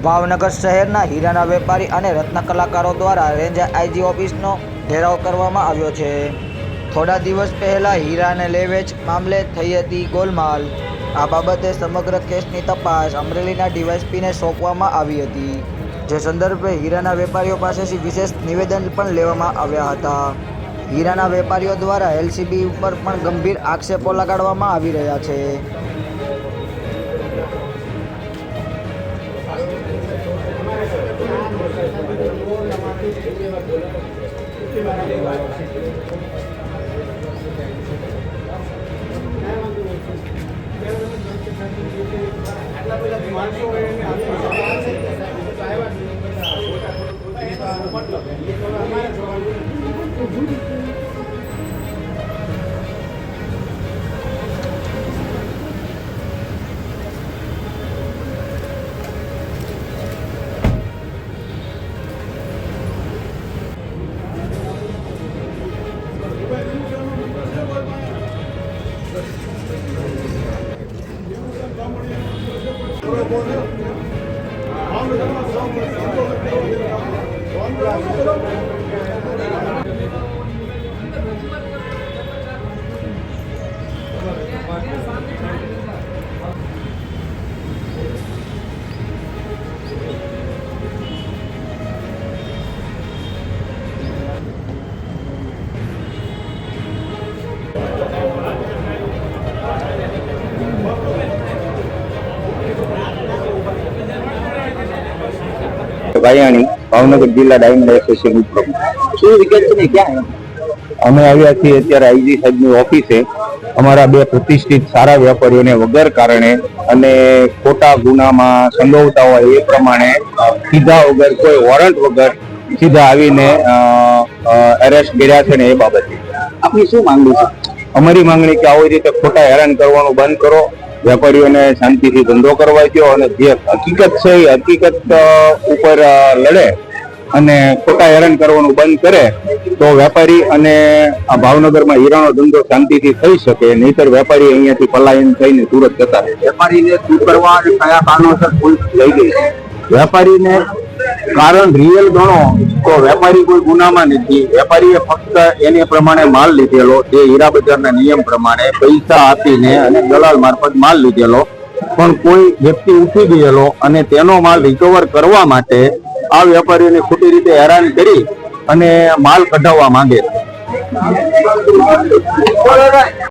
ભાવનગર શહેરના હીરાના વેપારી અને રત્ન કલાકારો દ્વારા રેન્જ આઈજી ઓફિસનો ઘેરાવ કરવામાં આવ્યો છે। થોડા દિવસ પહેલા હીરાને લેવેચ મામલે થઈ હતી ગોલમાલ। આ બાબતે સમગ્ર કેસની તપાસ અમરેલીના ડીવાયએસપીને સોંપવામાં આવી હતી, જે સંદર્ભે હીરાના વેપારીઓ પાસેથી વિશેષ નિવેદન પણ લેવામાં આવ્યા હતા। હીરાના વેપારીઓ દ્વારા એલસીબી ઉપર પણ ગંભીર આક્ષેપો લગાડવામાં આવી રહ્યા છે। भायाणी भावनगर जिला डायमंड एसोसिएशन प्रमुख। શું વિગત છે ને ક્યાં અમે આવ્યા છીએ અત્યારે આઈજી સાહેબની ઓફિસે। અમારા બે પ્રતિષ્ઠિત સારા વેપારીઓને વગર કારણે અને ખોટા ગુનામાં સંડોવતા હોય એ પ્રમાણે સીધા વગર કોઈ વોરંટ વગર સીધા આવીને એરેસ્ટ કર્યા છે ને એ બાબતે આપની શું માંગણી છે? અમારી માંગણી કે આવી રીતે ખોટા હેરાન કરવાનું બંધ કરો, વેપારીઓને શાંતિથી ધંધો કરવા દો અને જે હકીકત છે એ હકીકત ઉપર લડે અને ખોટા હેરાન કરવાનું બંધ કરે તો વેપારી અને આ ભાવનગરમાં હીરાનો ધંધો શાંતિથી થઈ શકે, નહીતર વેપારી અહીંયાથી પલાયન થઈને સુરત જતા રહે। વેપારીને શું કરવા અને કયા કારણોસર પોલીસ લઈ ગઈ? વેપારીને કારણ રિયલ ગણો તો વેપારી કોઈ ગુનામાં નથી। વેપારીએ ફક્ત એને પ્રમાણે માલ લીધેલો, જે હીરા બજારના નિયમ પ્રમાણે પૈસા આપીને અને દલાલ મારફત માલ લીધેલો, પણ કોઈ વ્યક્તિ ઉઠી ગયેલો અને તેનો માલ રિકવર કરવા માટે આ વેપારીઓને ખોટી રીતે હેરાન કરી અને માલ કઢાવવા માંગે છે।